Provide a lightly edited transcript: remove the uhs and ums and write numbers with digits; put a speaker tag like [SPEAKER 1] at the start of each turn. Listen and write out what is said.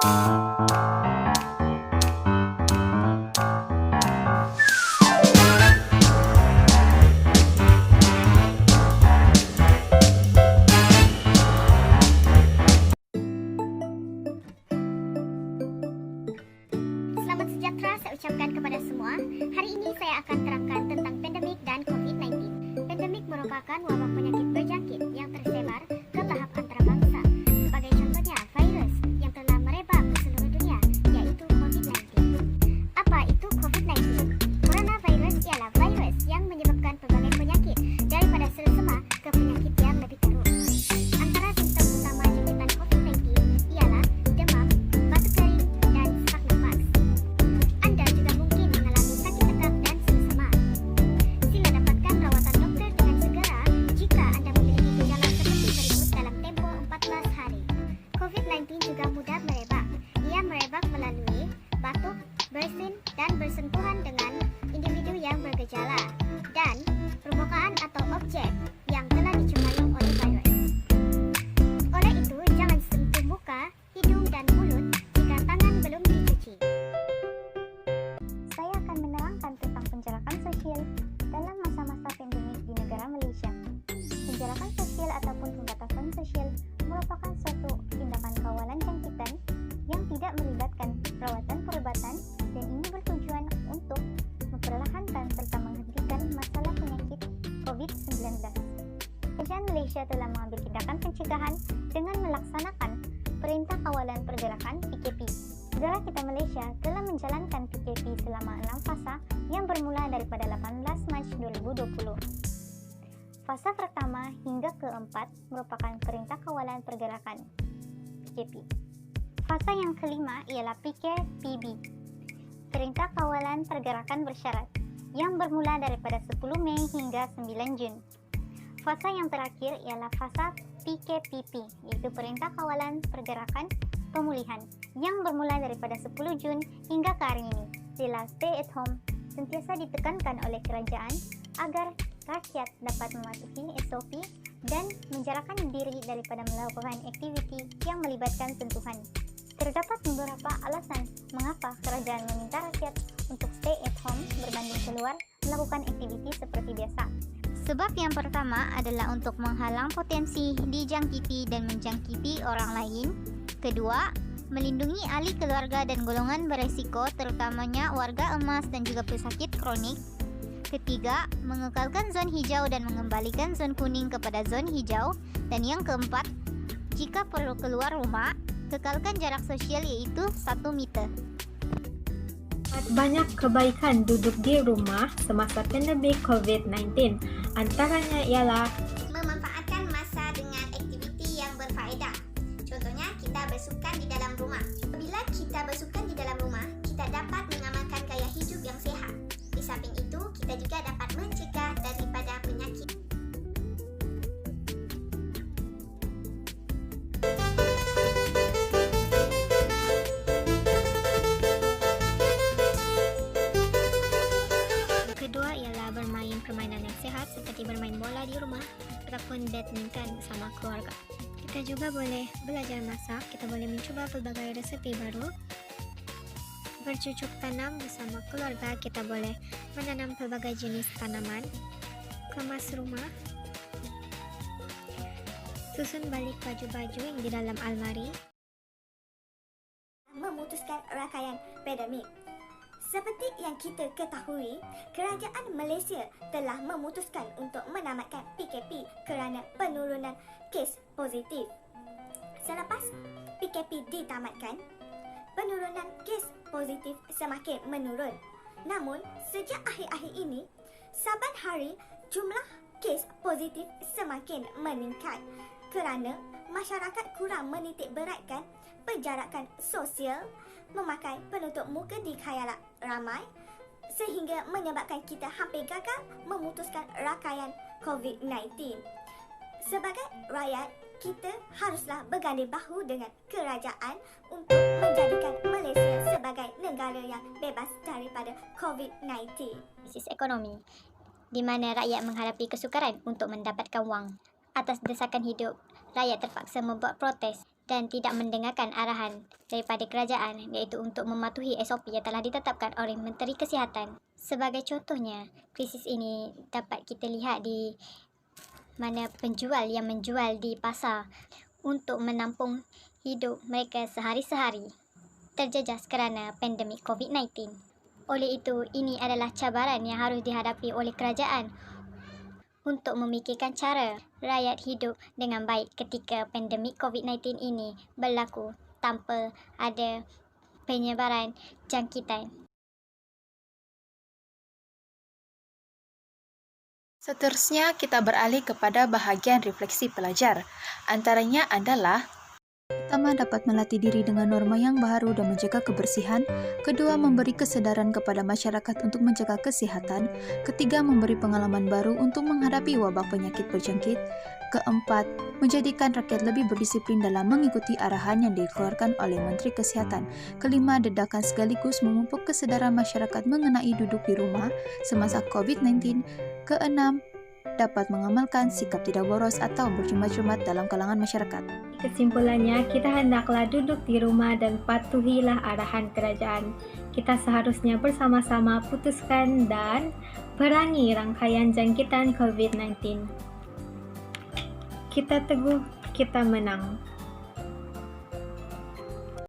[SPEAKER 1] Selamat sejahtera saya ucapkan kepada semua. Hari ini saya akan terangkan tentang pandemik dan COVID-19. Pandemik merupakan wabak penyakit berjangkit yang tersebar ke tahap antarabangsa. Sebagai contohnya, virus yang telah merebak ke seluruh dunia, yaitu COVID-19. Apa itu COVID-19? Coronavirus ialah virus yang menyebabkan pelbagai penyakit daripada selsema ke penyakit yang lebih teruk. Antara simptom utama jangkitan COVID-19 ialah demam, batuk kering, dan sesak nafas. Anda juga mungkin mengalami sakit tekak dan selsema. Sila dapatkan rawatan dokter dengan segera jika Anda memiliki gejala seperti berikut dalam tempoh 14 hari. COVID-19 juga mudah merebak. Ia merebak melalui batuk, bersin, dan bersentuhan dengan individu yang bergejala dan permukaan atau objek yang telah dicemari oleh virus. Oleh itu, jangan sentuh muka, hidung, dan mulut jika tangan belum dicuci.
[SPEAKER 2] Saya akan menerangkan tentang penjarakan sosial dalam masa-masa pandemik di negara Malaysia. Penjarakan sosial ataupun pembatasan sosial merupakan suatu tindakan kawalan jangkitan yang tidak melibatkan rawatan perubatan dan ini bertujuan untuk memperlahankan serta menghentikan masalah penyakit COVID-19. Kerajaan Malaysia telah mengambil tindakan pencegahan dengan melaksanakan Perintah Kawalan Pergerakan PKP. Negara kita Malaysia telah menjalankan PKP selama 6 fasa yang bermula daripada 18 Mac 2020. Fasa pertama hingga keempat merupakan Perintah Kawalan Pergerakan PKP. Fasa yang kelima ialah PKPB, Perintah Kawalan Pergerakan Bersyarat, yang bermula daripada 10 Mei hingga 9 Jun. Fasa yang terakhir ialah fasa PKPP, iaitu Perintah Kawalan Pergerakan Pemulihan, yang bermula daripada 10 Jun hingga ke hari ini. Sila stay at home sentiasa ditekankan oleh kerajaan agar rakyat dapat mematuhi SOP dan menjarakkan diri daripada melakukan aktiviti yang melibatkan sentuhan. Terdapat beberapa alasan mengapa kerajaan meminta rakyat untuk stay at home berbanding keluar melakukan aktiviti seperti biasa. Sebab yang pertama adalah untuk menghalang potensi dijangkiti dan menjangkiti orang lain. Kedua, melindungi ahli keluarga dan golongan beresiko terutamanya warga emas dan juga pesakit kronik. Ketiga, mengekalkan zon hijau dan mengembalikan zon kuning kepada zon hijau. Dan yang keempat, jika perlu keluar rumah, kekalkan jarak sosial iaitu 1 meter.
[SPEAKER 3] Banyak kebaikan duduk di rumah semasa pandemik COVID-19. Antaranya ialah
[SPEAKER 1] Memanfaatkan masa dengan aktiviti yang berfaedah. Contohnya, kita bersukan di dalam rumah. Apabila kita bersukan di dalam rumah, kita dapat mengamalkan gaya hidup yang sihat. Di samping itu, kita juga dapat mencegah daripada penyakit.
[SPEAKER 4] Kedua ialah bermain permainan yang sehat seperti bermain bola di rumah ataupun badminton bersama keluarga. Kita juga boleh belajar masak, kita boleh mencuba pelbagai resepi baru. Bercucuk tanam bersama keluarga, kita boleh menanam pelbagai jenis tanaman. Kemas rumah. Susun balik baju-baju yang di dalam almari.
[SPEAKER 5] Memutuskan rangkaian pandemik. Seperti yang kita ketahui, kerajaan Malaysia telah memutuskan untuk menamatkan PKP kerana penurunan kes positif. Selepas PKP ditamatkan, penurunan kes positif semakin menurun. Namun, sejak akhir-akhir ini, saban hari jumlah kes positif semakin meningkat kerana masyarakat kurang menitik beratkan penjarakan sosial, memakai penutup muka di khayal ramai sehingga menyebabkan kita hampir gagal memutuskan rangkaian COVID-19. Sebagai rakyat, kita haruslah berganding bahu dengan kerajaan untuk menjadikan Malaysia sebagai negara yang bebas daripada COVID-19.
[SPEAKER 2] Krisis ekonomi, di mana rakyat menghadapi kesukaran untuk mendapatkan wang. Atas desakan hidup, rakyat terpaksa membuat protes
[SPEAKER 4] dan tidak mendengarkan arahan daripada kerajaan, iaitu untuk mematuhi SOP yang telah ditetapkan oleh Menteri Kesihatan. Sebagai contohnya, krisis ini dapat kita lihat di mana penjual yang menjual di pasar untuk menampung hidup mereka sehari-hari terjejas kerana pandemik COVID-19. Oleh itu, ini adalah cabaran yang harus dihadapi oleh kerajaan untuk memikirkan cara rakyat hidup dengan baik ketika pandemik COVID-19 ini berlaku tanpa ada penyebaran jangkitan.
[SPEAKER 6] Seterusnya, kita beralih kepada bahagian refleksi pelajar. Antaranya adalah: pertama, dapat melatih diri dengan norma yang baru dan menjaga kebersihan. Kedua, memberi kesedaran kepada masyarakat untuk menjaga kesihatan. Ketiga, memberi pengalaman baru untuk menghadapi wabak penyakit berjangkit. Keempat, menjadikan rakyat lebih berdisiplin dalam mengikuti arahan yang dikeluarkan oleh Menteri Kesihatan. Kelima, dedakan sekaligus memupuk kesedaran masyarakat mengenai duduk di rumah semasa COVID-19. Keenam, dapat mengamalkan sikap tidak boros atau bercermat-cermat dalam kalangan masyarakat.
[SPEAKER 3] Kesimpulannya, kita hendaklah duduk di rumah dan patuhilah arahan kerajaan. Kita seharusnya bersama-sama putuskan dan perangi rangkaian jangkitan COVID-19. Kita teguh, kita menang.